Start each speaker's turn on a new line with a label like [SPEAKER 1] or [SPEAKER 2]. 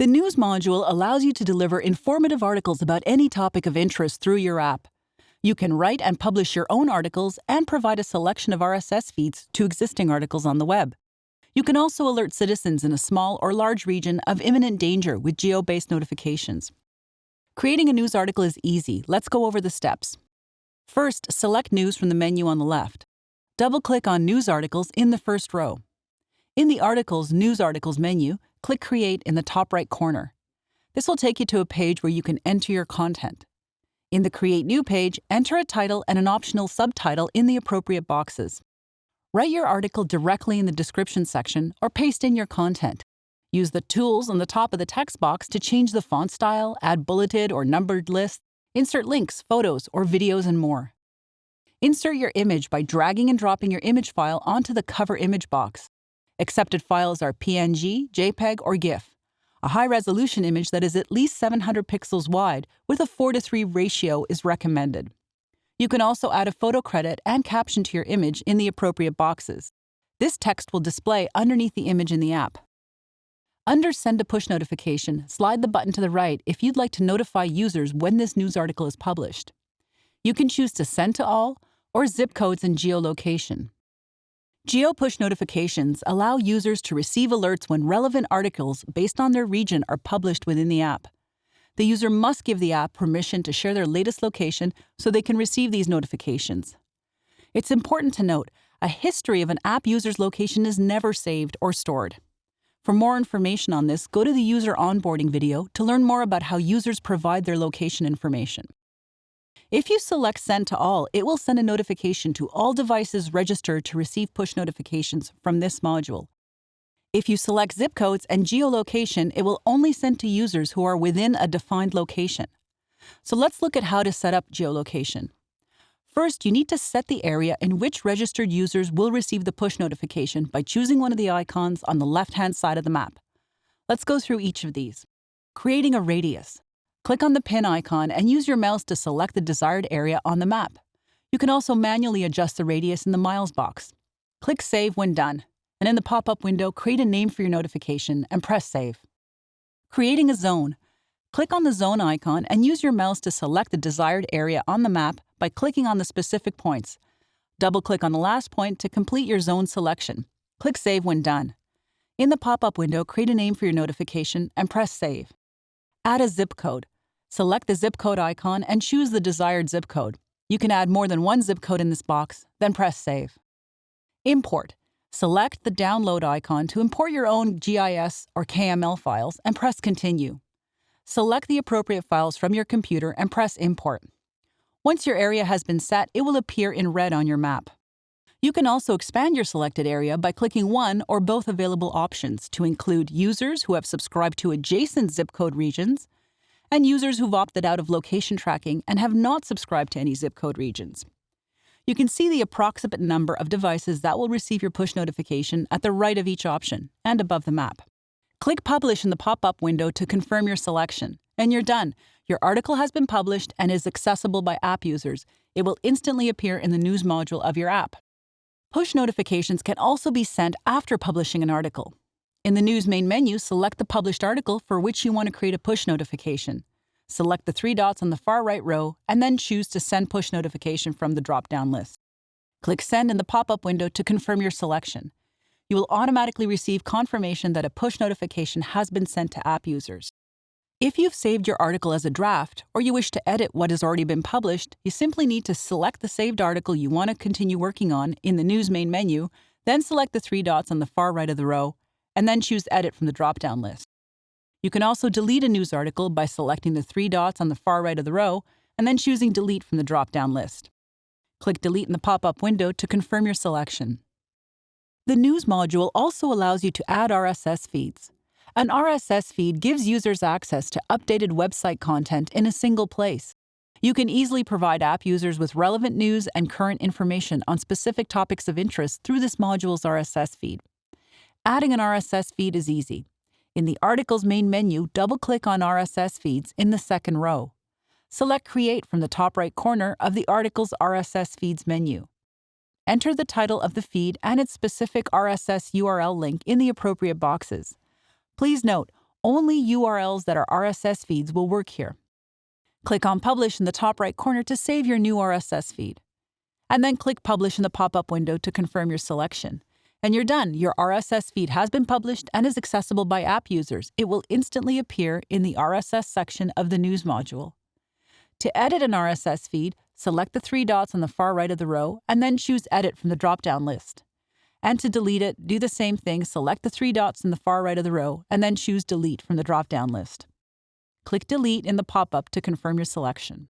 [SPEAKER 1] The News module allows you to deliver informative articles about any topic of interest through your app. You can write and publish your own articles and provide a selection of RSS feeds to existing articles on the web. You can also alert citizens in a small or large region of imminent danger with geo-based notifications. Creating a news article is easy. Let's go over the steps. First, select News from the menu on the left. Double-click on News Articles in the first row. In the News Articles menu, click Create in the top right corner. This will take you to a page where you can enter your content. In the Create New page, enter a title and an optional subtitle in the appropriate boxes. Write your article directly in the description section or paste in your content. Use the tools on the top of the text box to change the font style, add bulleted or numbered lists, insert links, photos, or videos, and more. Insert your image by dragging and dropping your image file onto the Cover Image box. Accepted files are PNG, JPEG, or GIF. A high-resolution image that is at least 700 pixels wide with a 4:3 ratio is recommended. You can also add a photo credit and caption to your image in the appropriate boxes. This text will display underneath the image in the app. Under Send a Push Notification, slide the button to the right if you'd like to notify users when this news article is published. You can choose to send to all or zip codes and geolocation. Geo-push notifications allow users to receive alerts when relevant articles based on their region are published within the app. The user must give the app permission to share their latest location so they can receive these notifications. It's important to note, a history of an app user's location is never saved or stored. For more information on this, go to the user onboarding video to learn more about how users provide their location information. If you select Send to All, it will send a notification to all devices registered to receive push notifications from this module. If you select zip codes and geolocation, it will only send to users who are within a defined location. So let's look at how to set up geolocation. First, you need to set the area in which registered users will receive the push notification by choosing one of the icons on the left-hand side of the map. Let's go through each of these. Creating a radius. Click on the pin icon and use your mouse to select the desired area on the map. You can also manually adjust the radius in the miles box. Click Save when done, and in the pop-up window, create a name for your notification and press Save. Creating a zone. Click on the zone icon and use your mouse to select the desired area on the map by clicking on the specific points. Double-click on the last point to complete your zone selection. Click Save when done. In the pop-up window, create a name for your notification and press Save. Add a zip code. Select the zip code icon and choose the desired zip code. You can add more than one zip code in this box, then press Save. Import. Select the download icon to import your own GIS or KML files and press Continue. Select the appropriate files from your computer and press Import. Once your area has been set, it will appear in red on your map. You can also expand your selected area by clicking one or both available options to include users who have subscribed to adjacent zip code regions and users who've opted out of location tracking and have not subscribed to any zip code regions. You can see the approximate number of devices that will receive your push notification at the right of each option and above the map. Click Publish in the pop-up window to confirm your selection, and you're done. Your article has been published and is accessible by app users. It will instantly appear in the News module of your app. Push notifications can also be sent after publishing an article. In the News main menu, select the published article for which you want to create a push notification. Select the three dots on the far right row and then choose to send push notification from the drop-down list. Click Send in the pop-up window to confirm your selection. You will automatically receive confirmation that a push notification has been sent to app users. If you've saved your article as a draft or you wish to edit what has already been published, you simply need to select the saved article you want to continue working on in the News main menu, then select the three dots on the far right of the row, and then choose Edit from the drop-down list. You can also delete a news article by selecting the three dots on the far right of the row and then choosing Delete from the drop-down list. Click Delete in the pop-up window to confirm your selection. The News module also allows you to add RSS feeds. An RSS feed gives users access to updated website content in a single place. You can easily provide app users with relevant news and current information on specific topics of interest through this module's RSS feed. Adding an RSS feed is easy. In the Articles main menu, double-click on RSS feeds in the second row. Select Create from the top right corner of the Articles RSS feeds menu. Enter the title of the feed and its specific RSS URL link in the appropriate boxes. Please note, Only URLs that are RSS feeds will work here. Click on Publish in the top right corner to save your new RSS feed. And then click Publish in the pop-up window to confirm your selection. And you're done. Your RSS feed has been published and is accessible by app users. It will instantly appear in the RSS section of the News module. To edit an RSS feed, select the three dots on the far right of the row and then choose Edit from the drop-down list. And to delete it, do the same thing, select the three dots in the far right of the row and then choose Delete from the drop-down list. Click Delete in the pop-up to confirm your selection.